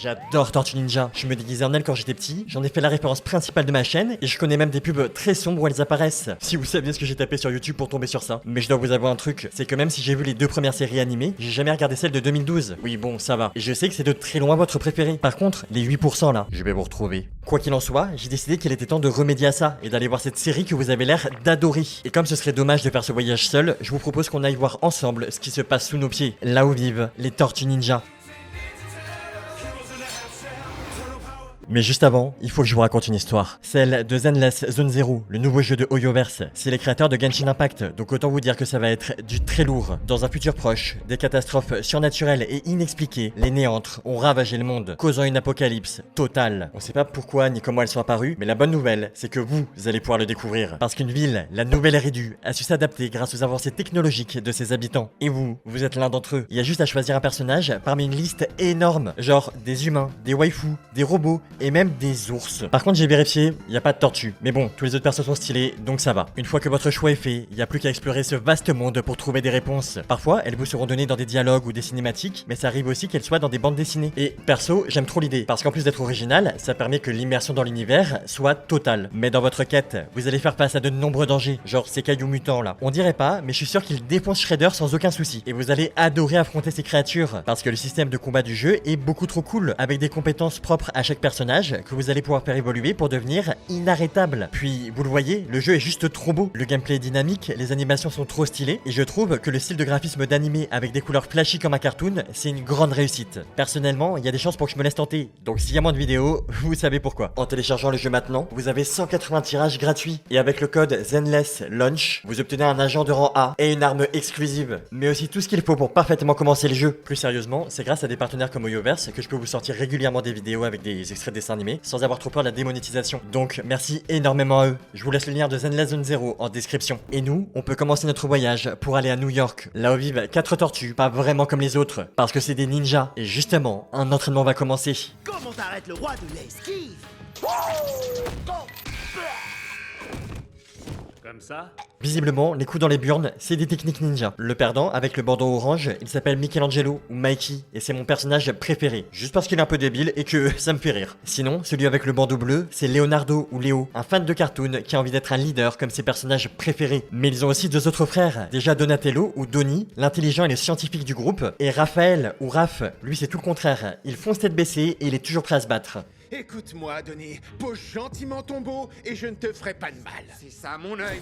J'adore Tortue Ninja, je me déguisais en elle quand j'étais petit, j'en ai fait la référence principale de ma chaîne et je connais même des pubs très sombres où elles apparaissent. Si vous saviez ce que j'ai tapé sur YouTube pour tomber sur ça. Mais je dois vous avouer un truc, c'est que même si j'ai vu les deux premières séries animées, j'ai jamais regardé celle de 2012. Oui bon, ça va. Et je sais que c'est de très loin votre préféré. Par contre, les 8% là, je vais vous retrouver. Quoi qu'il en soit, j'ai décidé qu'il était temps de remédier à ça et d'aller voir cette série que vous avez l'air d'adorer. Et comme ce serait dommage de faire ce voyage seul, je vous propose qu'on aille voir ensemble ce qui se passe sous nos pieds, là où vivent les Tortues Ninja. Mais juste avant, il faut que je vous raconte une histoire. Celle de Zenless Zone Zero, le nouveau jeu de Hoyoverse. C'est les créateurs de Genshin Impact, donc autant vous dire que ça va être du très lourd. Dans un futur proche, des catastrophes surnaturelles et inexpliquées, les néantres ont ravagé le monde, causant une apocalypse totale. On sait pas pourquoi ni comment elles sont apparues, mais la bonne nouvelle, c'est que vous allez pouvoir le découvrir. Parce qu'une ville, la Nouvelle Eridu, a su s'adapter grâce aux avancées technologiques de ses habitants. Et vous êtes l'un d'entre eux. Il y a juste à choisir un personnage parmi une liste énorme, genre des humains, des waifus, des robots, et même des ours. Par contre j'ai vérifié, il n'y a pas de tortue. Mais bon, tous les autres persos sont stylés, donc ça va. Une fois que votre choix est fait, il n'y a plus qu'à explorer ce vaste monde pour trouver des réponses. Parfois, elles vous seront données dans des dialogues ou des cinématiques, mais ça arrive aussi qu'elles soient dans des bandes dessinées. Et perso, j'aime trop l'idée, parce qu'en plus d'être original, ça permet que l'immersion dans l'univers soit totale. Mais dans votre quête, vous allez faire face à de nombreux dangers, genre ces cailloux mutants là. On dirait pas, mais je suis sûr qu'ils défoncent Shredder sans aucun souci. Et vous allez adorer affronter ces créatures, parce que le système de combat du jeu est beaucoup trop cool, avec des compétences propres à chaque personnage, que vous allez pouvoir faire évoluer pour devenir inarrêtable. Puis, vous le voyez, le jeu est juste trop beau. Le gameplay est dynamique, les animations sont trop stylées, et je trouve que le style de graphisme d'animé avec des couleurs flashy comme un cartoon, c'est une grande réussite. Personnellement, il y a des chances pour que je me laisse tenter, donc s'il y a moins de vidéos, vous savez pourquoi. En téléchargeant le jeu maintenant, vous avez 180 tirages gratuits, et avec le code Zenless Launch, vous obtenez un agent de rang A et une arme exclusive, mais aussi tout ce qu'il faut pour parfaitement commencer le jeu. Plus sérieusement, c'est grâce à des partenaires comme Hoyoverse que je peux vous sortir régulièrement des vidéos avec des extraits de dessins animés, sans avoir trop peur de la démonétisation. Donc merci énormément à eux. Je vous laisse le lien de Zenless Zone Zero en description. Et nous, on peut commencer notre voyage pour aller à New York, là où vivent 4 tortues, pas vraiment comme les autres, parce que c'est des ninjas. Et justement, un entraînement va commencer. Comment t'arrêtes le roi de l'esquive? Comme ça? Visiblement, les coups dans les burnes, c'est des techniques ninja. Le perdant, avec le bandeau orange, il s'appelle Michelangelo ou Mikey, et c'est mon personnage préféré, juste parce qu'il est un peu débile et que ça me fait rire. Sinon, celui avec le bandeau bleu, c'est Leonardo ou Léo, un fan de cartoon qui a envie d'être un leader comme ses personnages préférés. Mais ils ont aussi deux autres frères, déjà Donatello ou Donnie, l'intelligent et le scientifique du groupe, et Raphaël ou Raph, lui c'est tout le contraire, il fonce tête baissée et il est toujours prêt à se battre. Écoute-moi, Denis, pose gentiment ton beau et je ne te ferai pas de mal. C'est ça mon œil.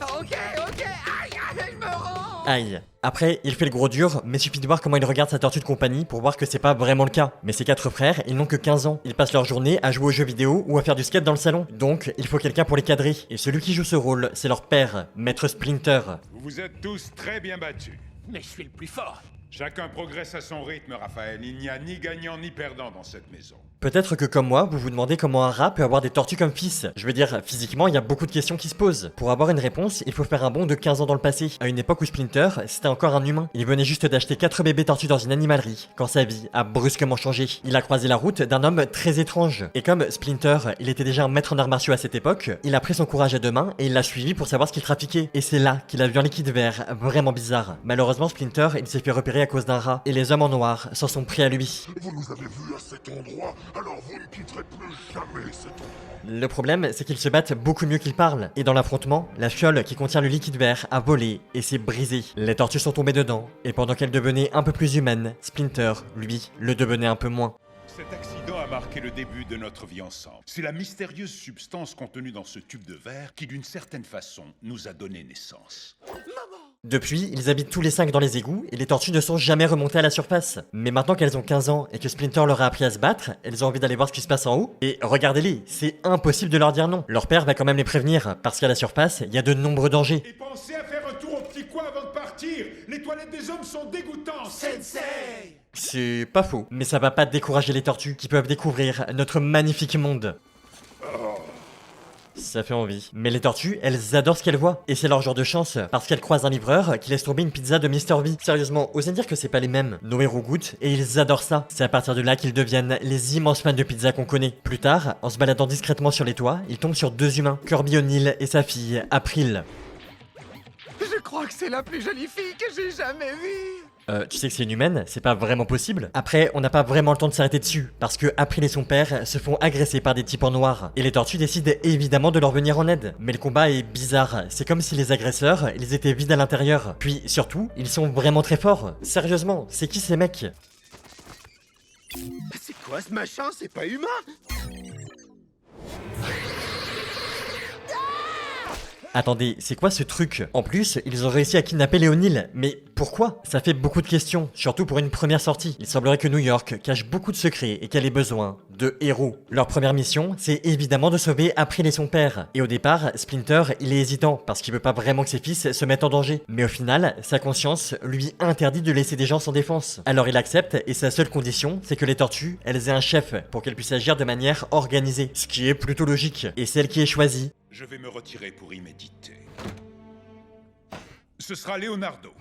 Ok, aïe, je me rends. Aïe. Après, il fait le gros dur, mais suffit de voir comment il regarde sa tortue de compagnie pour voir que c'est pas vraiment le cas. Mais ces 4 frères, ils n'ont que 15 ans. Ils passent leur journée à jouer aux jeux vidéo ou à faire du skate dans le salon. Donc, il faut quelqu'un pour les cadrer. Et celui qui joue ce rôle, c'est leur père, Maître Splinter. Vous vous êtes tous très bien battus. Mais je suis le plus fort. Chacun progresse à son rythme, Raphaël. Il n'y a ni gagnant ni perdant dans cette maison. Peut-être que comme moi, vous vous demandez comment un rat peut avoir des tortues comme fils. Je veux dire, physiquement, il y a beaucoup de questions qui se posent. Pour avoir une réponse, il faut faire un bond de 15 ans dans le passé, à une époque où Splinter, c'était encore un humain. Il venait juste d'acheter 4 bébés tortues dans une animalerie, quand sa vie a brusquement changé. Il a croisé la route d'un homme très étrange. Et comme Splinter, il était déjà un maître en arts martiaux à cette époque, il a pris son courage à deux mains et il l'a suivi pour savoir ce qu'il trafiquait. Et c'est là qu'il a vu un liquide vert vraiment bizarre. Malheureusement, Splinter, il s'est fait repérer à cause d'un rat, et les hommes en noir s'en sont pris à lui. Vous nous avez vus à cet endroit, alors vous ne quitterez plus jamais cet endroit. Le problème, c'est qu'ils se battent beaucoup mieux qu'ils parlent. Et dans l'affrontement, la fiole qui contient le liquide vert a volé et s'est brisée. Les tortues sont tombées dedans, et pendant qu'elles devenaient un peu plus humaines, Splinter, lui, le devenait un peu moins. Cet accident a marqué le début de notre vie ensemble. C'est la mystérieuse substance contenue dans ce tube de verre qui, d'une certaine façon, nous a donné naissance. Depuis, ils habitent tous les 5 dans les égouts et les tortues ne sont jamais remontées à la surface. Mais maintenant qu'elles ont 15 ans et que Splinter leur a appris à se battre, elles ont envie d'aller voir ce qui se passe en haut. Et regardez-les, c'est impossible de leur dire non. Leur père va quand même les prévenir, parce qu'à la surface, il y a de nombreux dangers. Et pensez à faire un tour au petit coin avant de partir. Les toilettes des hommes sont dégoûtantes. Sensei. C'est pas faux, mais ça va pas décourager les tortues qui peuvent découvrir notre magnifique monde. Ça fait envie. Mais les tortues, elles adorent ce qu'elles voient. Et c'est leur jour de chance, parce qu'elles croisent un livreur qui laisse tomber une pizza de Mr. V. Sérieusement, osez dire que c'est pas les mêmes. Nos héros goûtent, et ils adorent ça. C'est à partir de là qu'ils deviennent les immenses fans de pizza qu'on connaît. Plus tard, en se baladant discrètement sur les toits, ils tombent sur 2 humains, Kirby O'Neill et sa fille, April. Je crois que c'est la plus jolie fille que j'ai jamais vue. Tu sais que c'est une humaine, c'est pas vraiment possible. Après, on n'a pas vraiment le temps de s'arrêter dessus, parce que April et son père se font agresser par des types en noir, et les tortues décident évidemment de leur venir en aide. Mais le combat est bizarre, c'est comme si les agresseurs, ils étaient vides à l'intérieur. Puis surtout, ils sont vraiment très forts. Sérieusement, c'est qui ces mecs? C'est quoi ce machin? C'est pas humain! Attendez, c'est quoi ce truc? En plus, ils ont réussi à kidnapper Léonil, mais pourquoi? Ça fait beaucoup de questions, surtout pour une première sortie. Il semblerait que New York cache beaucoup de secrets et qu'elle ait besoin de héros. Leur première mission, c'est évidemment de sauver April et son père. Et au départ, Splinter, il est hésitant, parce qu'il veut pas vraiment que ses fils se mettent en danger. Mais au final, sa conscience lui interdit de laisser des gens sans défense. Alors il accepte, et sa seule condition, c'est que les tortues, elles aient un chef, pour qu'elles puissent agir de manière organisée. Ce qui est plutôt logique. Et celle qui est choisie, Je vais me retirer pour y méditer. Ce sera Leonardo.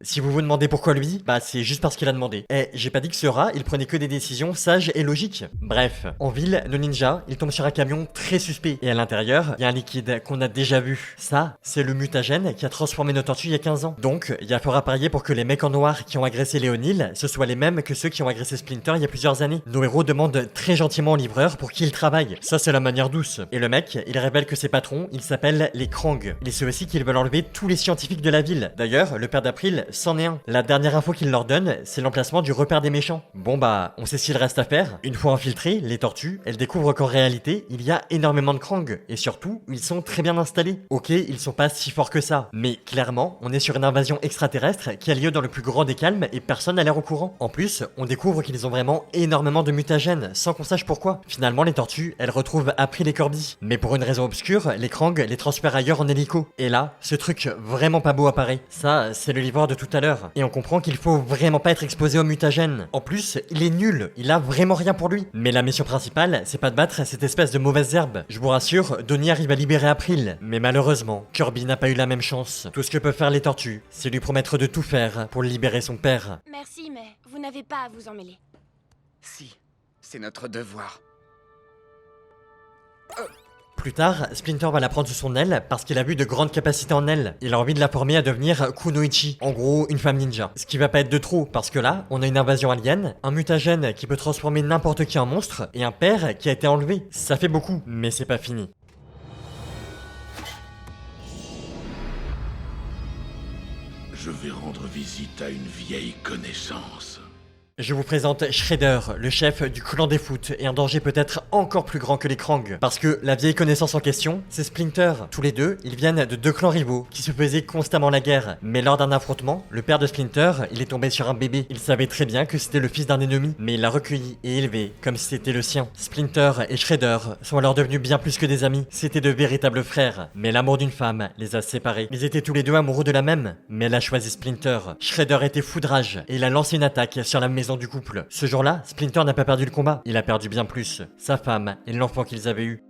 si vous vous demandez pourquoi lui, bah c'est juste parce qu'il a demandé. Eh, j'ai pas dit que ce rat, il prenait que des décisions sages et logiques. Bref, en ville, le ninja, il tombe sur un camion très suspect. Et à l'intérieur, il y a un liquide qu'on a déjà vu. Ça, c'est le mutagène qui a transformé nos tortues il y a 15 ans. Donc, il y a fort à parier pour que les mecs en noir qui ont agressé Léonil, ce soient les mêmes que ceux qui ont agressé Splinter il y a plusieurs années. Nos héros demandent très gentiment au livreur pour qui il travaille. Ça, c'est la manière douce. Et le mec, il révèle que ses patrons, ils s'appellent les Krang. Il sait aussi qu'ils veulent enlever tous les scientifiques de la ville. D'ailleurs, le père d'April, c'en est un. La dernière info qu'il leur donne, c'est l'emplacement du repère des méchants. Bon bah, on sait ce qu'il reste à faire. Une fois infiltrées, les tortues, elles découvrent qu'en réalité, il y a énormément de Krang. Et surtout, ils sont très bien installés. Ok, ils sont pas si forts que ça. Mais clairement, on est sur une invasion extraterrestre qui a lieu dans le plus grand des calmes et personne n'a l'air au courant. En plus, on découvre qu'ils ont vraiment énormément de mutagènes, sans qu'on sache pourquoi. Finalement, les tortues, elles retrouvent April et Corby. Mais pour une raison obscure, les Krang les transfèrent ailleurs en hélico. Et là, ce truc vraiment pas beau apparaît. Ça, c'est le livreur de tout à l'heure. Et on comprend qu'il faut vraiment pas être exposé au mutagène. En plus, il est nul, il a vraiment rien pour lui. Mais la mission principale, c'est pas de battre cette espèce de mauvaise herbe. Je vous rassure, Donnie arrive à libérer April. Mais malheureusement, Kirby n'a pas eu la même chance. Tout ce que peuvent faire les tortues, c'est lui promettre de tout faire pour libérer son père. Merci, mais vous n'avez pas à vous en mêler. Si, c'est notre devoir. Plus tard, Splinter va la prendre sous son aile parce qu'il a vu de grandes capacités en elle. Il a envie de la former à devenir Kunoichi, en gros une femme ninja. Ce qui va pas être de trop parce que là, on a une invasion alien, un mutagène qui peut transformer n'importe qui en monstre et un père qui a été enlevé. Ça fait beaucoup, mais c'est pas fini. Je vais rendre visite à une vieille connaissance. Je vous présente Shredder, le chef du clan des foot et un danger peut-être encore plus grand que les Krang. Parce que la vieille connaissance en question, c'est Splinter. Tous les deux, ils viennent de deux clans rivaux qui se faisaient constamment la guerre. Mais lors d'un affrontement, le père de Splinter, il est tombé sur un bébé. Il savait très bien que c'était le fils d'un ennemi, mais il l'a recueilli et élevé comme si c'était le sien. Splinter et Shredder sont alors devenus bien plus que des amis. C'était de véritables frères. Mais l'amour d'une femme les a séparés. Ils étaient tous les deux amoureux de la même, mais elle a choisi Splinter. Shredder était fou de rage et il a lancé une attaque sur la maison du couple. Ce jour-là, Splinter n'a pas perdu le combat, il a perdu bien plus, sa femme et l'enfant qu'ils avaient eu.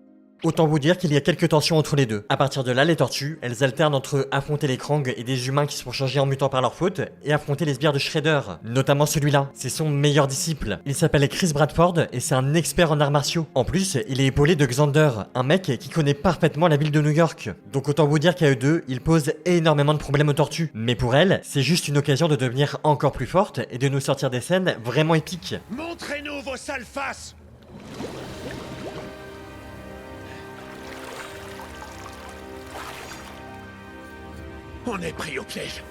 Autant vous dire qu'il y a quelques tensions entre les deux. À partir de là, les tortues, elles alternent entre affronter les Krang et des humains qui se font changer en mutants par leur faute, et affronter les sbires de Shredder. Notamment celui-là, c'est son meilleur disciple. Il s'appelle Chris Bradford et c'est un expert en arts martiaux. En plus, il est épaulé de Xander, un mec qui connaît parfaitement la ville de New York. Donc autant vous dire qu'à eux deux, ils posent énormément de problèmes aux tortues. Mais pour elles, c'est juste une occasion de devenir encore plus forte et de nous sortir des scènes vraiment épiques. Montrez-nous vos sales faces! On est pris au piège.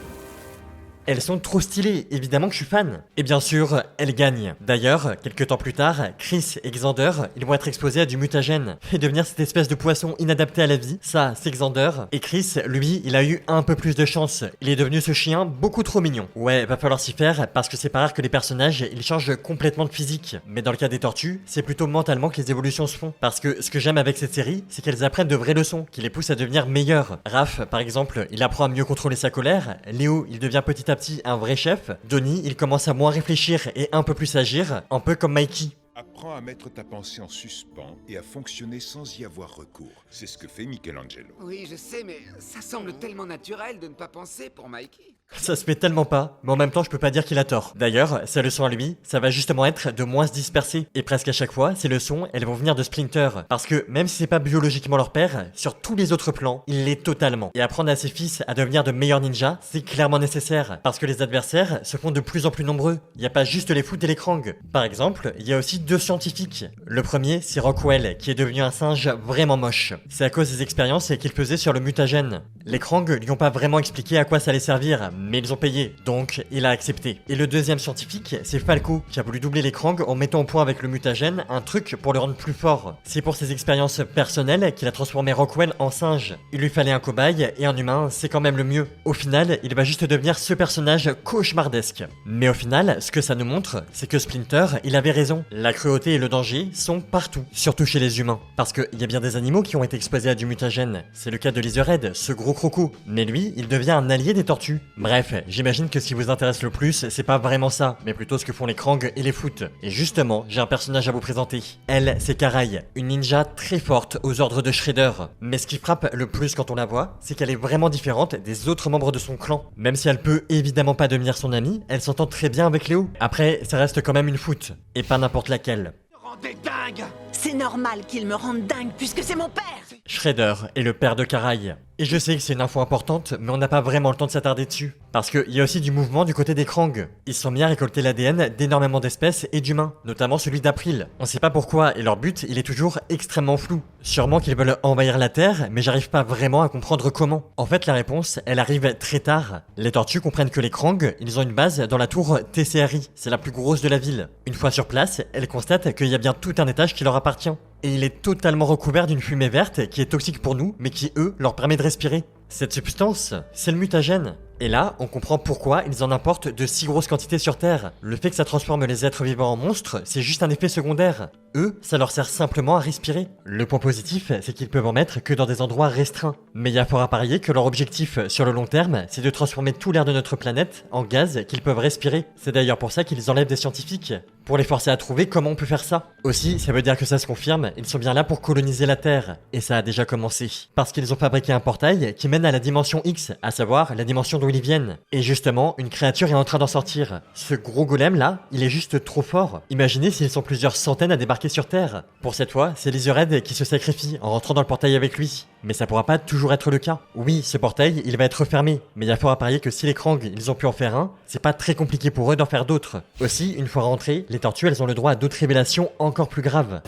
Elles sont trop stylées, évidemment que je suis fan. Et bien sûr, elles gagnent. D'ailleurs, quelques temps plus tard, Chris et Xander, ils vont être exposés à du mutagène et devenir cette espèce de poisson inadapté à la vie. Ça, c'est Xander. Et Chris, lui, il a eu un peu plus de chance. Il est devenu ce chien beaucoup trop mignon. Ouais, va falloir s'y faire parce que c'est pas rare que les personnages, ils changent complètement de physique. Mais dans le cas des tortues, c'est plutôt mentalement que les évolutions se font. Parce que ce que j'aime avec cette série, c'est qu'elles apprennent de vraies leçons, qui les poussent à devenir meilleures. Raph, par exemple, il apprend à mieux contrôler sa colère. Léo, il devient petit à petit un vrai chef. Donnie, il commence à moins réfléchir et un peu plus agir, un peu comme Mikey. Apprends à mettre ta pensée en suspens et à fonctionner sans y avoir recours. C'est ce que fait Michelangelo. Oui, je sais, mais ça semble tellement naturel de ne pas penser pour Mikey. Ça se fait tellement pas, mais en même temps je peux pas dire qu'il a tort. D'ailleurs, sa leçon à lui, ça va justement être de moins se disperser. Et presque à chaque fois, ces leçons, elles vont venir de Splinter. Parce que même si c'est pas biologiquement leur père, sur tous les autres plans, il l'est totalement. Et apprendre à ses fils à devenir de meilleurs ninjas, c'est clairement nécessaire. Parce que les adversaires se font de plus en plus nombreux. Il y a pas juste les Foot et les Krang. Par exemple, il y a aussi 2 scientifiques. Le premier, c'est Rockwell, qui est devenu un singe vraiment moche. C'est à cause des expériences qu'il faisait sur le mutagène. Les Krang lui ont pas vraiment expliqué à quoi ça allait servir, mais ils ont payé, donc il a accepté. Et le deuxième scientifique, c'est Falco, qui a voulu doubler les Krang en mettant au point avec le mutagène un truc pour le rendre plus fort. C'est pour ses expériences personnelles qu'il a transformé Rockwell en singe. Il lui fallait un cobaye, et un humain, c'est quand même le mieux. Au final, il va juste devenir ce personnage cauchemardesque. Mais au final, ce que ça nous montre, c'est que Splinter, il avait raison. La cruauté et le danger sont partout, surtout chez les humains. Parce qu'il y a bien des animaux qui ont été exposés à du mutagène. C'est le cas de Lizardhead, ce gros croco. Mais lui, il devient un allié des tortues. Bref, j'imagine que ce qui vous intéresse le plus, c'est pas vraiment ça, mais plutôt ce que font les Krang et les Foot. Et justement, j'ai un personnage à vous présenter. Elle, c'est Karai, une ninja très forte aux ordres de Shredder. Mais ce qui frappe le plus quand on la voit, c'est qu'elle est vraiment différente des autres membres de son clan. Même si elle peut évidemment pas devenir son amie, elle s'entend très bien avec Léo. Après, ça reste quand même une Foot, et pas n'importe laquelle. Rendez dingue. C'est normal qu'il me rende dingue puisque c'est mon père. Shredder est le père de Karai. Et je sais que c'est une info importante, mais on n'a pas vraiment le temps de s'attarder dessus. Parce qu'il y a aussi du mouvement du côté des Krang. Ils sont mis à récolter l'ADN d'énormément d'espèces et d'humains, notamment celui d'April. On sait pas pourquoi, et leur but, il est toujours extrêmement flou. Sûrement qu'ils veulent envahir la Terre, mais j'arrive pas vraiment à comprendre comment. En fait, la réponse, elle arrive très tard. Les tortues comprennent que les Krang, ils ont une base dans la tour TCRI, c'est la plus grosse de la ville. Une fois sur place, elles constatent qu'il y a bien tout un étage qui leur appartient. Et il est totalement recouvert d'une fumée verte qui est toxique pour nous, mais qui, eux, leur permet de respirer. Cette substance, c'est le mutagène. Et là, on comprend pourquoi ils en importent de si grosses quantités sur Terre. Le fait que ça transforme les êtres vivants en monstres, c'est juste un effet secondaire. Eux, ça leur sert simplement à respirer. Le point positif, c'est qu'ils peuvent en mettre que dans des endroits restreints. Mais il y a fort à parier que leur objectif, sur le long terme, c'est de transformer tout l'air de notre planète en gaz qu'ils peuvent respirer. C'est d'ailleurs pour ça qu'ils enlèvent des scientifiques, pour les forcer à trouver comment on peut faire ça. Aussi, ça veut dire que ça se confirme, ils sont bien là pour coloniser la Terre. Et ça a déjà commencé. Parce qu'ils ont fabriqué un portail qui mène à la dimension X, à savoir la dimension d'où ils viennent. Et justement, une créature est en train d'en sortir. Ce gros golem là, il est juste trop fort. Imaginez s'ils sont plusieurs centaines à débarquer sur Terre. Pour cette fois, c'est Lizardhead qui se sacrifie en rentrant dans le portail avec lui. Mais ça pourra pas toujours être le cas. Oui, ce portail, il va être fermé, mais il y a fort à parier que si les Krang, ils ont pu en faire un, c'est pas très compliqué pour eux d'en faire d'autres. Aussi, une fois rentrés, les tortues, elles ont le droit à d'autres révélations encore plus graves.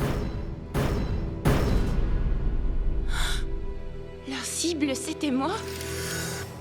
Leur cible, c'était moi?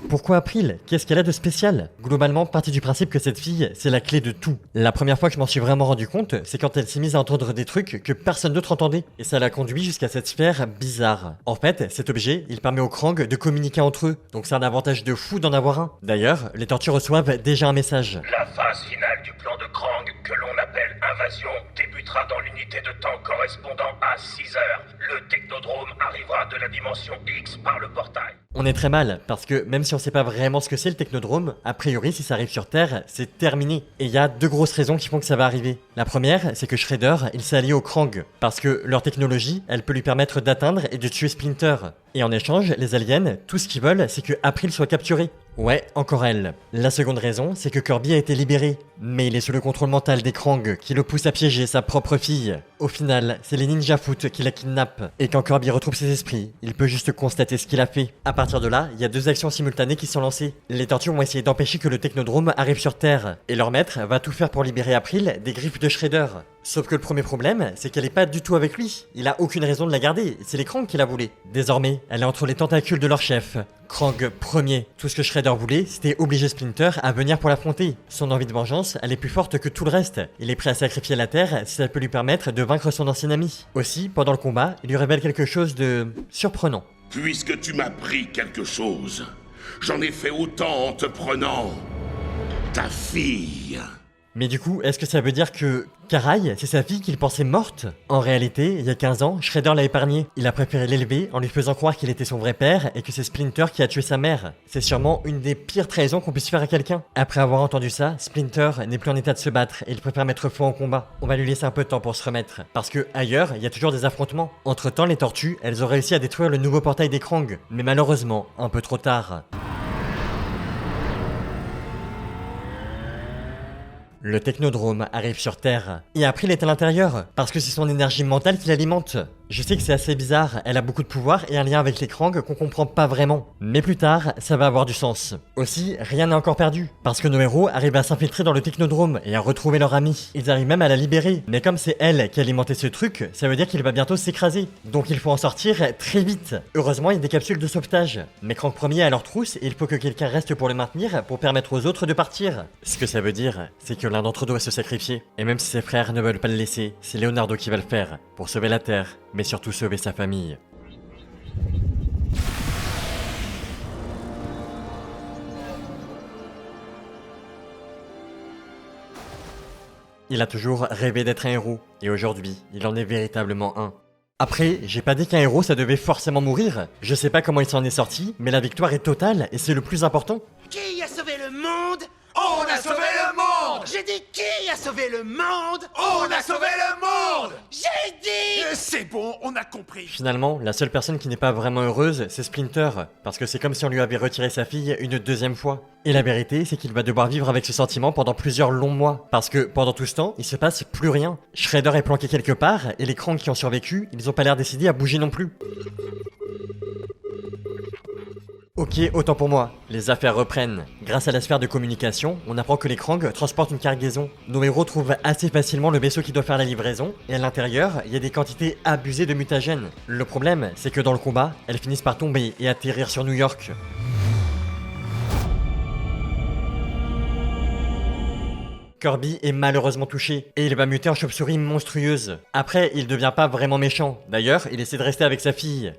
Pourquoi April? Qu'est-ce qu'elle a de spécial? Globalement, partie du principe que cette fille, c'est la clé de tout. La première fois que je m'en suis vraiment rendu compte, c'est quand elle s'est mise à entendre des trucs que personne d'autre entendait. Et ça l'a conduit jusqu'à cette sphère bizarre. En fait, cet objet, il permet aux Krang de communiquer entre eux. Donc c'est un avantage de fou d'en avoir un. D'ailleurs, les tortues reçoivent déjà un message. La phase finale du plan de Krang, que l'on appelle Invasion, débutera dans l'unité de temps correspondant à 6 heures. Le technodrome arrivera de la dimension X par le portail. On est très mal, parce que même si on sait pas vraiment ce que c'est le technodrome, a priori si ça arrive sur Terre, c'est terminé. Et il y a 2 grosses raisons qui font que ça va arriver. La première, c'est que Shredder, il s'est allié aux Krang, parce que leur technologie, elle peut lui permettre d'atteindre et de tuer Splinter. Et en échange, les aliens, tout ce qu'ils veulent, c'est que April soit capturée. Ouais, encore elle. La seconde raison, c'est que Kirby a été libéré. Mais il est sous le contrôle mental des Krang, qui le poussent à piéger sa propre fille. Au final, c'est les Ninja Foot qui la kidnappent. Et quand Kirby retrouve ses esprits, il peut juste constater ce qu'il a fait. À partir de là, il y a 2 actions simultanées qui sont lancées. Les tortues vont essayer d'empêcher que le technodrome arrive sur Terre. Et leur maître va tout faire pour libérer April des griffes de Shredder. Sauf que le premier problème, c'est qu'elle est pas du tout avec lui. Il a aucune raison de la garder, c'est les Krang qui la voulaient. Désormais, elle est entre les tentacules de leur chef. Krang premier. Tout ce que Shredder voulait, c'était obliger Splinter à venir pour l'affronter. Son envie de vengeance, elle est plus forte que tout le reste. Il est prêt à sacrifier la Terre si ça peut lui permettre de vaincre son ancien ami. Aussi, pendant le combat, il lui révèle quelque chose de surprenant. Puisque tu m'as pris quelque chose, j'en ai fait autant en te prenant ta fille. Mais du coup, est-ce que ça veut dire que Karai, c'est sa fille qu'il pensait morte? En réalité, il y a 15 ans, Shredder l'a épargné. Il a préféré l'élever en lui faisant croire qu'il était son vrai père et que c'est Splinter qui a tué sa mère. C'est sûrement une des pires trahisons qu'on puisse faire à quelqu'un. Après avoir entendu ça, Splinter n'est plus en état de se battre et il préfère mettre fin au combat. On va lui laisser un peu de temps pour se remettre. Parce que ailleurs, il y a toujours des affrontements. Entre temps, les tortues, elles ont réussi à détruire le nouveau portail des Krang. Mais malheureusement, un peu trop tard. Le technodrome arrive sur Terre. Et April est à l'intérieur, parce que c'est son énergie mentale qui l'alimente. Je sais que c'est assez bizarre, elle a beaucoup de pouvoir et un lien avec les Krang qu'on comprend pas vraiment. Mais plus tard, ça va avoir du sens. Aussi, rien n'est encore perdu, parce que nos héros arrivent à s'infiltrer dans le technodrome et à retrouver leur amie. Ils arrivent même à la libérer, mais comme c'est elle qui a alimenté ce truc, ça veut dire qu'il va bientôt s'écraser. Donc il faut en sortir très vite. Heureusement, il y a des capsules de sauvetage. Mais Krang premier a leur trousse et il faut que quelqu'un reste pour le maintenir pour permettre aux autres de partir. Ce que ça veut dire, c'est que l'un d'entre eux doit se sacrifier. Et même si ses frères ne veulent pas le laisser, c'est Leonardo qui va le faire, pour sauver la Terre, mais surtout sauver sa famille. Il a toujours rêvé d'être un héros, et aujourd'hui, il en est véritablement un. Après, j'ai pas dit qu'un héros ça devait forcément mourir. Je sais pas comment il s'en est sorti, mais la victoire est totale, et c'est le plus important. Qui a sauvé le monde? On a sauvé le monde! J'ai dit qui a sauvé le monde? On a sauvé le monde! J'ai dit... C'est bon, on a compris. Finalement, la seule personne qui n'est pas vraiment heureuse, c'est Splinter, parce que c'est comme si on lui avait retiré sa fille une deuxième fois. Et la vérité, c'est qu'il va devoir vivre avec ce sentiment pendant plusieurs longs mois, parce que pendant tout ce temps, il se passe plus rien. Shredder est planqué quelque part, et les Krang qui ont survécu, ils ont pas l'air décidés à bouger non plus. Ok, autant pour moi. Les affaires reprennent. Grâce à la sphère de communication, on apprend que les Krang transportent une cargaison. Nos héros trouvent assez facilement le vaisseau qui doit faire la livraison, et à l'intérieur, il y a des quantités abusées de mutagènes. Le problème, c'est que dans le combat, elles finissent par tomber et atterrir sur New York. Kirby est malheureusement touché, et il va muter en chauve-souris monstrueuse. Après, il devient pas vraiment méchant. D'ailleurs, il essaie de rester avec sa fille.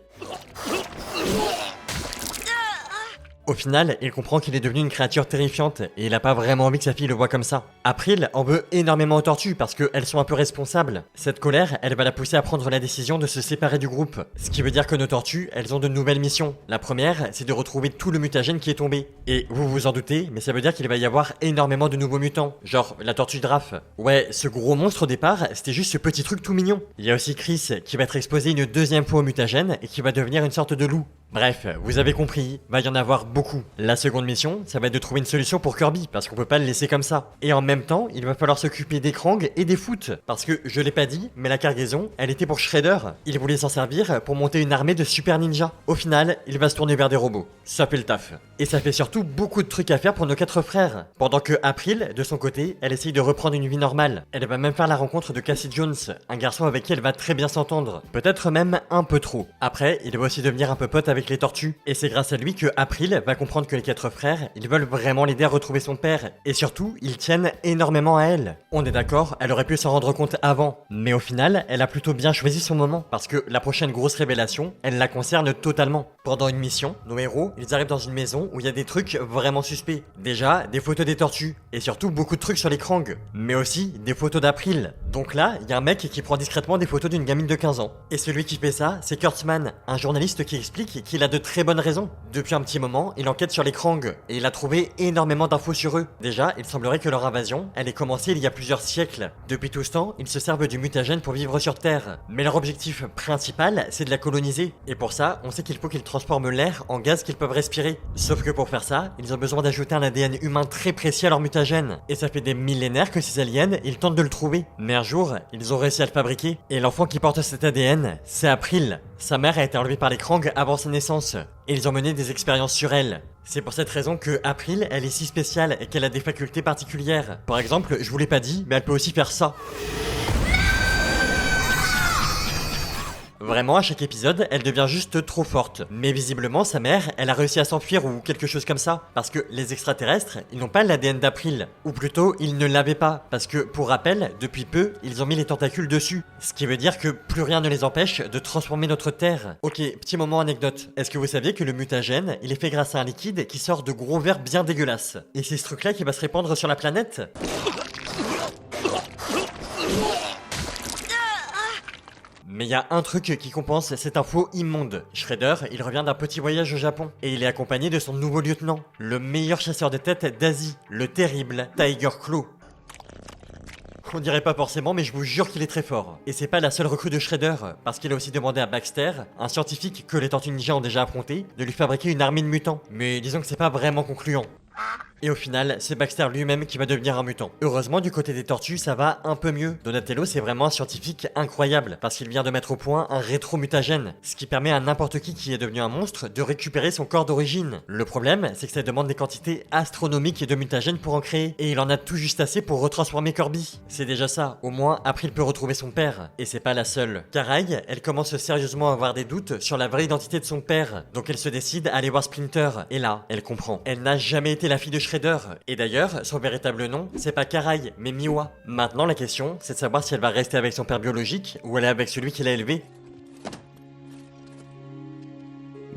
Au final, il comprend qu'il est devenu une créature terrifiante et il a pas vraiment envie que sa fille le voie comme ça. April en veut énormément aux tortues parce qu'elles sont un peu responsables. Cette colère, elle va la pousser à prendre la décision de se séparer du groupe. Ce qui veut dire que nos tortues, elles ont de nouvelles missions. La première, c'est de retrouver tout le mutagène qui est tombé. Et vous vous en doutez, mais ça veut dire qu'il va y avoir énormément de nouveaux mutants. Genre la tortue Draph. Ouais, ce gros monstre au départ, c'était juste ce petit truc tout mignon. Il y a aussi Chris qui va être exposé une deuxième fois au mutagène et qui va devenir une sorte de loup. Bref, vous avez compris, va y en avoir beaucoup. La seconde mission, ça va être de trouver une solution pour Kirby, parce qu'on peut pas le laisser comme ça. Et en même temps, il va falloir s'occuper des Krang et des Foot, parce que, je l'ai pas dit, mais la cargaison, elle était pour Shredder. Il voulait s'en servir pour monter une armée de super ninjas. Au final, il va se tourner vers des robots. Ça fait le taf. Et ça fait surtout beaucoup de trucs à faire pour nos 4 frères. Pendant que April, de son côté, elle essaye de reprendre une vie normale. Elle va même faire la rencontre de Cassie Jones, un garçon avec qui elle va très bien s'entendre. Peut-être même un peu trop. Après, il va aussi devenir un peu pote avec les tortues. Et c'est grâce à lui que April va comprendre que les 4 frères, ils veulent vraiment l'aider à retrouver son père. Et surtout, ils tiennent énormément à elle. On est d'accord, elle aurait pu s'en rendre compte avant. Mais au final, elle a plutôt bien choisi son moment. Parce que la prochaine grosse révélation, elle la concerne totalement. Pendant une mission, nos héros, ils arrivent dans une maison où il y a des trucs vraiment suspects. Déjà, des photos des tortues. Et surtout, beaucoup de trucs sur les Krang. Mais aussi, des photos d'April. Donc là, il y a un mec qui prend discrètement des photos d'une gamine de 15 ans. Et celui qui fait ça, c'est Kurtzman, un journaliste qui explique qu'il a de très bonnes raisons. Depuis un petit moment, il enquête sur les Krang, et il a trouvé énormément d'infos sur eux. Déjà, il semblerait que leur invasion, elle ait commencé il y a plusieurs siècles. Depuis tout ce temps, ils se servent du mutagène pour vivre sur Terre. Mais leur objectif principal, c'est de la coloniser. Et pour ça, on sait qu'il faut qu'ils transforment l'air en gaz qu'ils peuvent respirer. Sauf que pour faire ça, ils ont besoin d'ajouter un ADN humain très précis à leur mutagène. Et ça fait des millénaires que ces aliens, ils tentent de le trouver. Mais un jour, ils ont réussi à le fabriquer. Et l'enfant qui porte cet ADN, c'est April. Sa mère a été enlevée par les Krang avant sa naissance. Et ils ont mené des expériences sur elle. C'est pour cette raison que April, elle est si spéciale et qu'elle a des facultés particulières. Par exemple, je vous l'ai pas dit, mais elle peut aussi faire ça. Vraiment, à chaque épisode, elle devient juste trop forte. Mais visiblement, sa mère, elle a réussi à s'enfuir ou quelque chose comme ça. Parce que les extraterrestres, ils n'ont pas l'ADN d'April. Ou plutôt, ils ne l'avaient pas. Parce que, pour rappel, depuis peu, ils ont mis les tentacules dessus. Ce qui veut dire que plus rien ne les empêche de transformer notre Terre. Ok, petit moment anecdote. Est-ce que vous saviez que le mutagène, il est fait grâce à un liquide qui sort de gros vers bien dégueulasses? Et c'est ce truc-là qui va se répandre sur la planète? Mais il y a un truc qui compense cette info immonde. Shredder, il revient d'un petit voyage au Japon. Et il est accompagné de son nouveau lieutenant. Le meilleur chasseur de tête d'Asie. Le terrible Tiger Claw. On dirait pas forcément, mais je vous jure qu'il est très fort. Et c'est pas la seule recrue de Shredder, parce qu'il a aussi demandé à Baxter, un scientifique que les Tortues Ninja ont déjà affronté, de lui fabriquer une armée de mutants. Mais disons que c'est pas vraiment concluant. Et au final, c'est Baxter lui-même qui va devenir un mutant. Heureusement, du côté des tortues, ça va un peu mieux. Donatello, c'est vraiment un scientifique incroyable, parce qu'il vient de mettre au point un rétro-mutagène, ce qui permet à n'importe qui est devenu un monstre de récupérer son corps d'origine. Le problème, c'est que ça demande des quantités astronomiques de mutagènes pour en créer, et il en a tout juste assez pour retransformer Kirby. C'est déjà ça, au moins, après il peut retrouver son père. Et c'est pas la seule. Karai, elle commence sérieusement à avoir des doutes sur la vraie identité de son père, donc elle se décide à aller voir Splinter, et là, elle comprend. Elle n'a jamais été la fille de Shredder. Et d'ailleurs, son véritable nom, c'est pas Karai, mais Miwa. Maintenant, la question, c'est de savoir si elle va rester avec son père biologique ou elle est avec celui qui l'a élevée.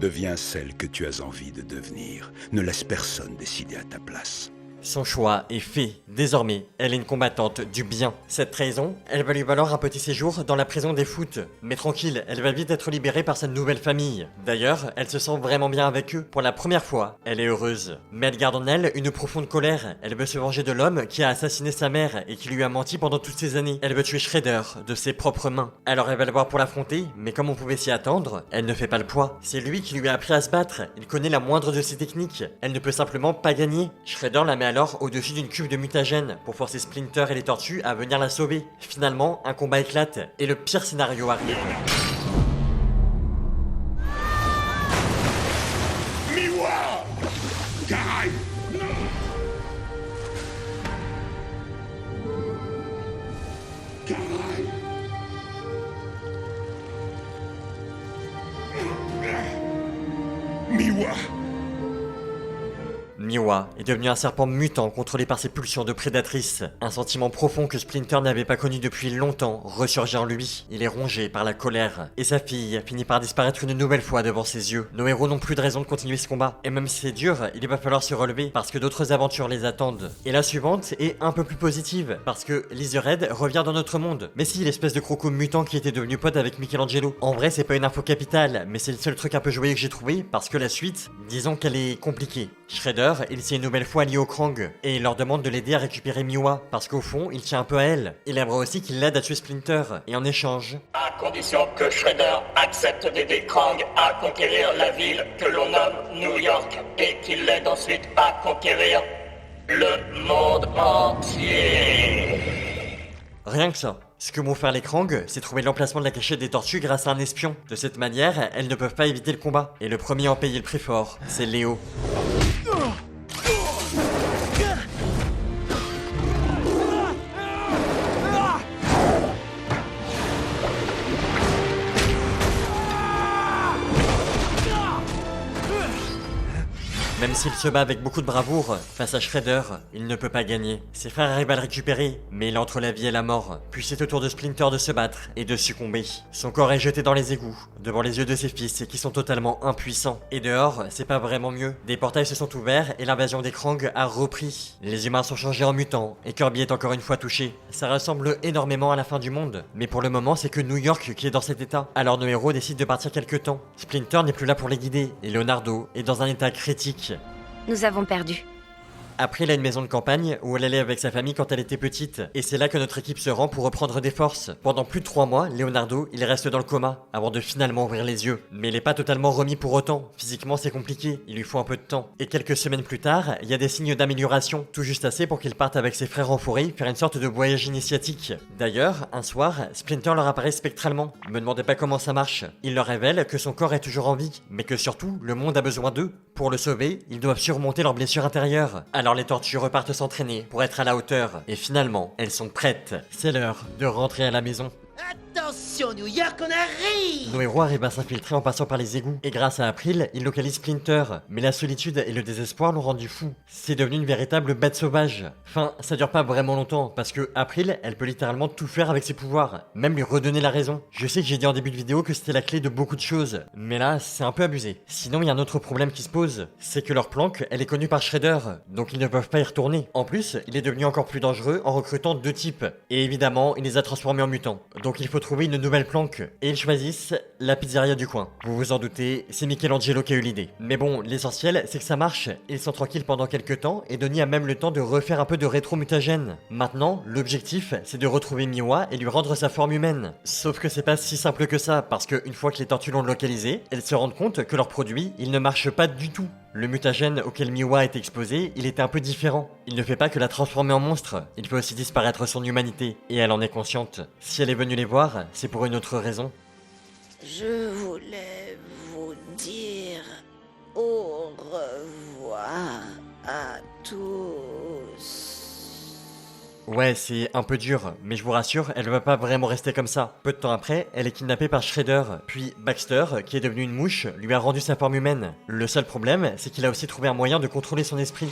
Deviens celle que tu as envie de devenir. Ne laisse personne décider à ta place. Son choix est fait. Désormais, elle est une combattante du bien. Cette trahison, elle va lui valoir un petit séjour dans la prison des foot. Mais tranquille, elle va vite être libérée par sa nouvelle famille. D'ailleurs, elle se sent vraiment bien avec eux. Pour la première fois, elle est heureuse. Mais elle garde en elle une profonde colère. Elle veut se venger de l'homme qui a assassiné sa mère et qui lui a menti pendant toutes ces années. Elle veut tuer Shredder de ses propres mains. Alors elle va le voir pour l'affronter, mais comme on pouvait s'y attendre, elle ne fait pas le poids. C'est lui qui lui a appris à se battre. Il connaît la moindre de ses techniques. Elle ne peut simplement pas gagner. Shredder la met alors au-dessus d'une cuve de mutagène pour forcer Splinter et les tortues à venir la sauver. Finalement, un combat éclate et le pire scénario arrive. Miwa! Karai! Karai! Miwa! Miwa est devenu un serpent mutant contrôlé par ses pulsions de prédatrice. Un sentiment profond que Splinter n'avait pas connu depuis longtemps ressurgit en lui. Il est rongé par la colère. Et sa fille finit par disparaître une nouvelle fois devant ses yeux. Nos héros n'ont plus de raison de continuer ce combat. Et même si c'est dur, il va falloir se relever parce que d'autres aventures les attendent. Et la suivante est un peu plus positive parce que Lizard revient dans notre monde. Mais si, l'espèce de croco mutant qui était devenu pote avec Michelangelo. En vrai, c'est pas une info capitale, mais c'est le seul truc un peu joyeux que j'ai trouvé parce que la suite, disons qu'elle est compliquée. Shredder, il s'est une nouvelle fois lié au Krang, et il leur demande de l'aider à récupérer Miwa, parce qu'au fond, il tient un peu à elle. Il aimerait aussi qu'il l'aide à tuer Splinter, et en échange... À condition que Shredder accepte d'aider Krang à conquérir la ville que l'on nomme New York, et qu'il l'aide ensuite à conquérir le monde entier. Rien que ça. Ce que vont faire les Krang, c'est trouver l'emplacement de la cachette des tortues grâce à un espion. De cette manière, elles ne peuvent pas éviter le combat. Et le premier à en payer le prix fort, c'est Léo. Même s'il se bat avec beaucoup de bravoure, face à Shredder, il ne peut pas gagner. Ses frères arrivent à le récupérer, mais il est entre la vie et la mort. Puis c'est au tour de Splinter de se battre et de succomber. Son corps est jeté dans les égouts, devant les yeux de ses fils qui sont totalement impuissants. Et dehors, c'est pas vraiment mieux. Des portails se sont ouverts et l'invasion des Krang a repris. Les humains sont changés en mutants, et Kirby est encore une fois touché. Ça ressemble énormément à la fin du monde, mais pour le moment c'est que New York qui est dans cet état. Alors nos héros décident de partir quelque temps. Splinter n'est plus là pour les guider, et Leonardo est dans un état critique. Nous avons perdu. Après, il a une maison de campagne où elle allait avec sa famille quand elle était petite. Et c'est là que notre équipe se rend pour reprendre des forces. Pendant plus de 3 mois, Leonardo, il reste dans le coma, avant de finalement ouvrir les yeux. Mais il est pas totalement remis pour autant. Physiquement, c'est compliqué, il lui faut un peu de temps. Et quelques semaines plus tard, il y a des signes d'amélioration, tout juste assez pour qu'il parte avec ses frères en forêt faire une sorte de voyage initiatique. D'ailleurs, un soir, Splinter leur apparaît spectralement. Me demandez pas comment ça marche. Il leur révèle que son corps est toujours en vie, mais que surtout, le monde a besoin d'eux. Pour le sauver, ils doivent surmonter leurs blessures intérieures. Alors les tortues repartent s'entraîner pour être à la hauteur. Et finalement, elles sont prêtes. C'est l'heure de rentrer à la maison. Attention, New York, on arrive! Nos héros arrivent à s'infiltrer en passant par les égouts. Et grâce à April, ils localisent Splinter. Mais la solitude et le désespoir l'ont rendu fou. C'est devenu une véritable bête sauvage. Enfin, ça dure pas vraiment longtemps, parce que April, elle peut littéralement tout faire avec ses pouvoirs. Même lui redonner la raison. Je sais que j'ai dit en début de vidéo que c'était la clé de beaucoup de choses. Mais là, c'est un peu abusé. Sinon, il y a un autre problème qui se pose. C'est que leur planque, elle est connue par Shredder. Donc ils ne peuvent pas y retourner. En plus, il est devenu encore plus dangereux en recrutant 2 types. Et évidemment, il les a transformés en mutants. Donc il faut trouver une nouvelle planque. Et ils choisissent la pizzeria du coin. Vous vous en doutez, c'est Michelangelo qui a eu l'idée. Mais bon, l'essentiel, c'est que ça marche. Ils sont tranquilles pendant quelques temps et Donnie a même le temps de refaire un peu de rétro-mutagène. Maintenant, l'objectif, c'est de retrouver Miwa et lui rendre sa forme humaine. Sauf que c'est pas si simple que ça, parce qu'une fois que les tortues l'ont localisé, elles se rendent compte que leur produit, il ne marche pas du tout. Le mutagène auquel Miwa a été exposé, il était un peu différent. Il ne fait pas que la transformer en monstre, il fait aussi disparaître son humanité, et elle en est consciente. Si elle est venue les voir, c'est pour une autre raison. Je voulais vous dire au revoir à tous. Ouais, c'est un peu dur, mais je vous rassure, elle va pas vraiment rester comme ça. Peu de temps après, elle est kidnappée par Shredder, puis Baxter, qui est devenu une mouche, lui a rendu sa forme humaine. Le seul problème, c'est qu'il a aussi trouvé un moyen de contrôler son esprit.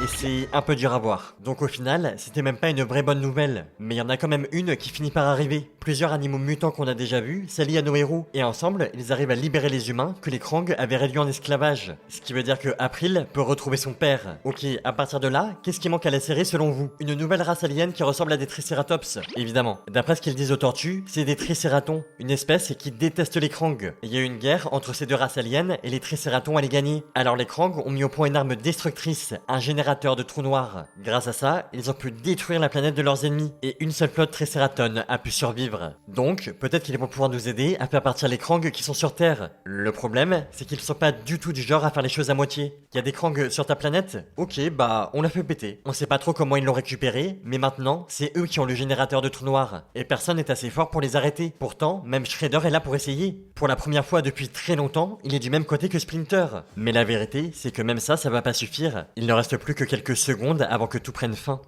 Et c'est un peu dur à voir. Donc au final, c'était même pas une vraie bonne nouvelle. Mais il y en a quand même une qui finit par arriver. Plusieurs animaux mutants qu'on a déjà vus s'allient à nos héros. Et ensemble, ils arrivent à libérer les humains que les Krang avaient réduits en esclavage. Ce qui veut dire que April peut retrouver son père. Ok, à partir de là, qu'est-ce qui manque à la série selon vous? Une nouvelle race alien qui ressemble à des Triceratops. Évidemment. D'après ce qu'ils disent aux tortues, c'est des Triceratons. Une espèce qui déteste les Krang. Il y a eu une guerre entre ces deux races aliens et les Triceratons allaient gagner. Alors les Krang ont mis au point une arme destructrice, un générateur de trous noirs. Grâce à ça, ils ont pu détruire la planète de leurs ennemis, et une seule flotte Triceratone a pu survivre. Donc, peut-être qu'ils vont pouvoir nous aider à faire partir les Krang qui sont sur Terre. Le problème, c'est qu'ils sont pas du tout du genre à faire les choses à moitié. Y a des Krang sur ta planète? Ok, bah, on l'a fait péter. On sait pas trop comment ils l'ont récupéré, mais maintenant, c'est eux qui ont le générateur de trous noirs. Et personne n'est assez fort pour les arrêter. Pourtant, même Shredder est là pour essayer. Pour la première fois depuis très longtemps, il est du même côté que Splinter. Mais la vérité, c'est que même ça va pas suffire. Il ne reste plus que quelques secondes avant que tout prenne fin.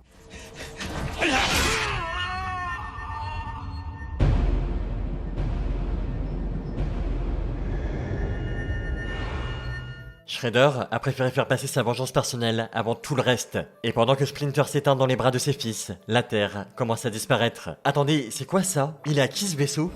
Shredder a préféré faire passer sa vengeance personnelle avant tout le reste. Et pendant que Splinter s'éteint dans les bras de ses fils, la Terre commence à disparaître. Attendez, c'est quoi ça? Il est à qui ce vaisseau?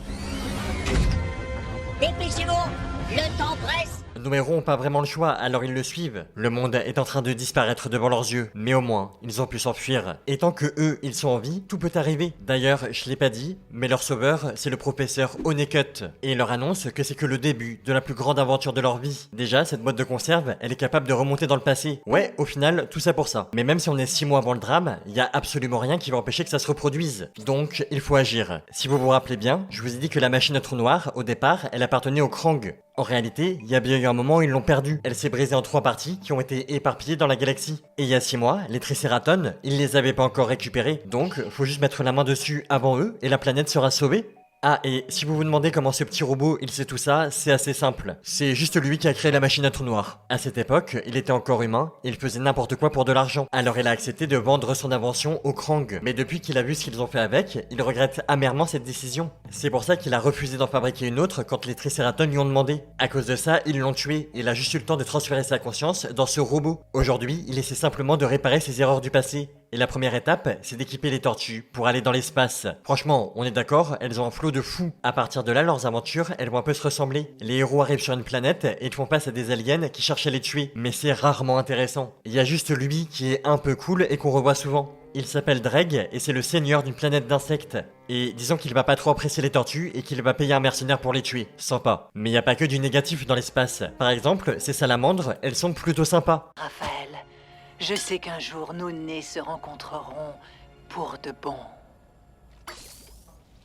Dépêchez-vous, le temps presse. Nos héros ont pas vraiment le choix, alors ils le suivent. Le monde est en train de disparaître devant leurs yeux, mais au moins, ils ont pu s'enfuir. Et tant que eux, ils sont en vie, tout peut arriver. D'ailleurs, je l'ai pas dit, mais leur sauveur, c'est le professeur Honeycutt. Et il leur annonce que c'est que le début de la plus grande aventure de leur vie. Déjà, cette boîte de conserve, elle est capable de remonter dans le passé. Ouais, au final, tout ça pour ça. Mais même si on est 6 mois avant le drame, il y a absolument rien qui va empêcher que ça se reproduise. Donc, il faut agir. Si vous vous rappelez bien, je vous ai dit que la machine à trous noirs, au départ, elle appartenait aux Krang. En réalité, il y a bien eu un moment où ils l'ont perdue. Elle s'est brisée en 3 parties qui ont été éparpillées dans la galaxie. Et il y a 6 mois, les Triceratops, ils les avaient pas encore récupérées. Donc, faut juste mettre la main dessus avant eux et la planète sera sauvée. Ah, et si vous vous demandez comment ce petit robot il sait tout ça, c'est assez simple. C'est juste lui qui a créé la machine à trous noirs. À cette époque, il était encore humain et il faisait n'importe quoi pour de l'argent. Alors il a accepté de vendre son invention aux Krang. Mais depuis qu'il a vu ce qu'ils ont fait avec, il regrette amèrement cette décision. C'est pour ça qu'il a refusé d'en fabriquer une autre quand les Triceratops lui ont demandé. À cause de ça, ils l'ont tué et il a juste eu le temps de transférer sa conscience dans ce robot. Aujourd'hui, il essaie simplement de réparer ses erreurs du passé. Et la première étape, c'est d'équiper les tortues pour aller dans l'espace. Franchement, on est d'accord, elles ont un flot de fou. À partir de là, leurs aventures, elles vont un peu se ressembler. Les héros arrivent sur une planète et ils font face à des aliens qui cherchent à les tuer. Mais c'est rarement intéressant. Il y a juste lui qui est un peu cool et qu'on revoit souvent. Il s'appelle Dreg et c'est le seigneur d'une planète d'insectes. Et disons qu'il va pas trop apprécier les tortues et qu'il va payer un mercenaire pour les tuer. Sympa. Mais y a pas que du négatif dans l'espace. Par exemple, ces salamandres, elles sont plutôt sympas. Raphaël, je sais qu'un jour nous nés se rencontrerons pour de bon.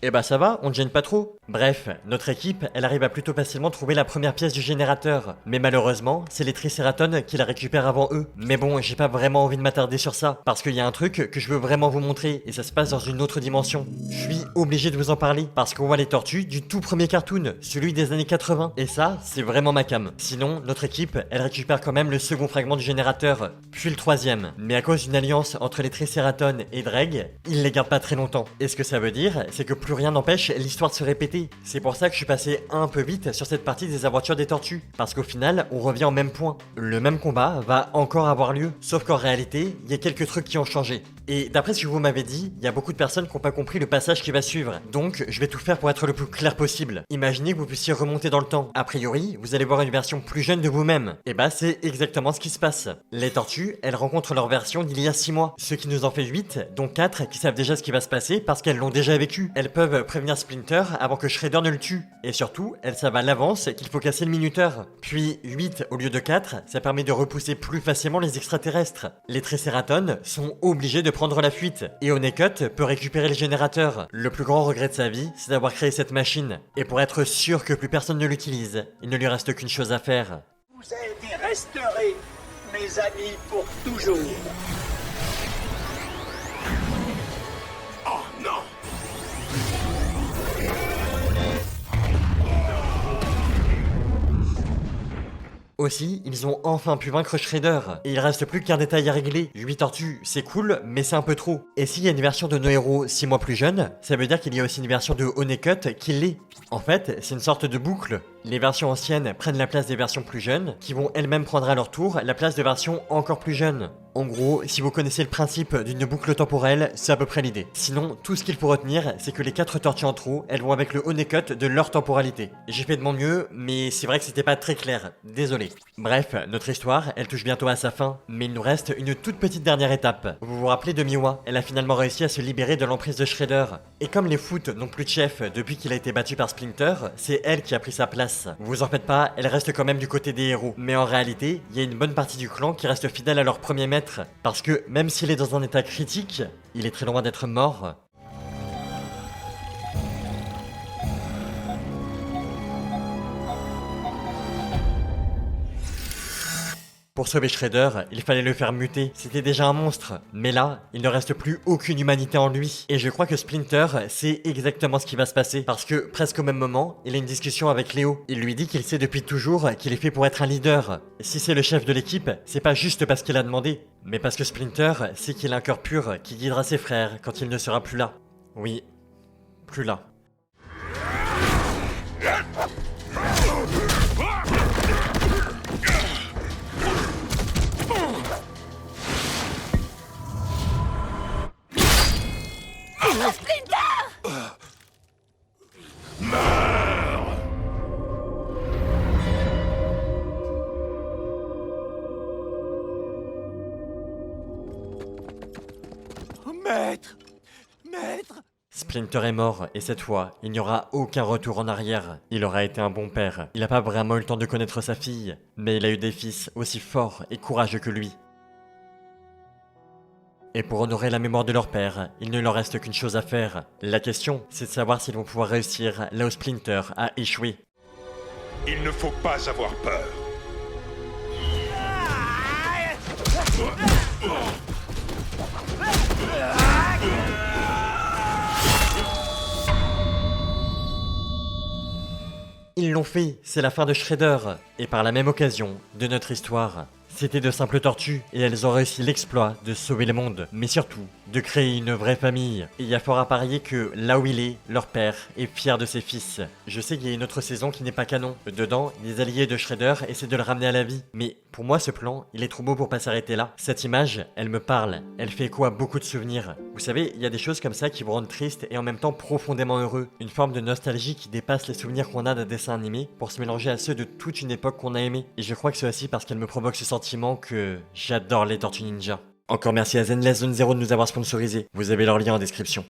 Eh bah ça va, on ne gêne pas trop. Bref, notre équipe, elle arrive à plutôt facilement trouver la première pièce du générateur. Mais malheureusement, c'est les Triceratops qui la récupèrent avant eux. Mais bon, j'ai pas vraiment envie de m'attarder sur ça, parce qu'il y a un truc que je veux vraiment vous montrer, et ça se passe dans une autre dimension. Je suis obligé de vous en parler, parce qu'on voit les tortues du tout premier cartoon, celui des années 80. Et ça, c'est vraiment ma came. Sinon, notre équipe, elle récupère quand même le second fragment du générateur, puis le troisième. Mais à cause d'une alliance entre les Triceratops et Dreg, ils les gardent pas très longtemps. Et ce que ça veut dire, c'est que plus rien n'empêche l'histoire de se répéter. C'est pour ça que je suis passé un peu vite sur cette partie des aventures des tortues. Parce qu'au final, on revient au même point. Le même combat va encore avoir lieu. Sauf qu'en réalité, il y a quelques trucs qui ont changé. Et d'après ce que vous m'avez dit, il y a beaucoup de personnes qui n'ont pas compris le passage qui va suivre. Donc, je vais tout faire pour être le plus clair possible. Imaginez que vous puissiez remonter dans le temps. A priori, vous allez voir une version plus jeune de vous-même. Et bah, c'est exactement ce qui se passe. Les tortues, elles rencontrent leur version d'il y a 6 mois. Ce qui nous en fait 8, dont 4 qui savent déjà ce qui va se passer parce qu'elles l'ont déjà vécu. Elles peuvent prévenir Splinter avant que Shredder ne le tue. Et surtout, elles savent à l'avance qu'il faut casser le minuteur. Puis 8 au lieu de 4, ça permet de repousser plus facilement les extraterrestres. Les Triceratops sont obligés de prendre la fuite, et Honeycutt peut récupérer le générateur. Le plus grand regret de sa vie, c'est d'avoir créé cette machine. Et pour être sûr que plus personne ne l'utilise, il ne lui reste qu'une chose à faire. Vous êtes et resterez mes amis pour toujours. Oh non! Aussi, ils ont enfin pu vaincre Shredder, et il reste plus qu'un détail à régler. 8 tortues, c'est cool, mais c'est un peu trop. Et s'il y a une version de nos héros 6 mois plus jeune, ça veut dire qu'il y a aussi une version de Honeycutt qui l'est. En fait, c'est une sorte de boucle. Les versions anciennes prennent la place des versions plus jeunes, qui vont elles-mêmes prendre à leur tour la place de versions encore plus jeunes. En gros, si vous connaissez le principe d'une boucle temporelle, c'est à peu près l'idée. Sinon, tout ce qu'il faut retenir, c'est que les 4 tortues en trop, elles vont avec le Honeycutt de leur temporalité. J'ai fait de mon mieux, mais c'est vrai que c'était pas très clair, désolé. Bref, notre histoire, elle touche bientôt à sa fin, mais il nous reste une toute petite dernière étape. Vous vous rappelez de Miwa? Elle a finalement réussi à se libérer de l'emprise de Shredder. Et comme les Foot n'ont plus de chef depuis qu'il a été battu par Splinter, c'est elle qui a pris sa place. Vous en faites pas, elle reste quand même du côté des héros. Mais en réalité, il y a une bonne partie du clan qui reste fidèle à leur premier maître. Parce que même s'il est dans un état critique, il est très loin d'être mort. Pour sauver Shredder, il fallait le faire muter, c'était déjà un monstre. Mais là, il ne reste plus aucune humanité en lui. Et je crois que Splinter sait exactement ce qui va se passer. Parce que, presque au même moment, il a une discussion avec Léo. Il lui dit qu'il sait depuis toujours qu'il est fait pour être un leader. Si c'est le chef de l'équipe, c'est pas juste parce qu'il a demandé, mais parce que Splinter sait qu'il a un cœur pur qui guidera ses frères quand il ne sera plus là. Oui, plus là. Maître! Maître! Splinter est mort, et cette fois, il n'y aura aucun retour en arrière. Il aura été un bon père. Il n'a pas vraiment eu le temps de connaître sa fille, mais il a eu des fils aussi forts et courageux que lui. Et pour honorer la mémoire de leur père, il ne leur reste qu'une chose à faire. La question, c'est de savoir s'ils vont pouvoir réussir là où Splinter a échoué. Il ne faut pas avoir peur. Ils l'ont fait, c'est la fin de Shredder, et par la même occasion, de notre histoire. C'était de simples tortues, et elles ont réussi l'exploit de sauver le monde, mais surtout, de créer une vraie famille. Et il y a fort à parier que, là où il est, leur père est fier de ses fils. Je sais qu'il y a une autre saison qui n'est pas canon. Dedans, les alliés de Shredder essaient de le ramener à la vie. Mais, pour moi, ce plan, il est trop beau pour pas s'arrêter là. Cette image, elle me parle. Elle fait écho à beaucoup de souvenirs. Vous savez, il y a des choses comme ça qui vous rendent triste et en même temps profondément heureux. Une forme de nostalgie qui dépasse les souvenirs qu'on a d'un dessin animé pour se mélanger à ceux de toute une époque qu'on a aimé. Et je crois que c'est aussi parce qu'elle me provoque ce sentiment que j'adore les Tortues Ninja. Encore merci à Zenless Zone Zero de nous avoir sponsorisé. Vous avez leur lien en description.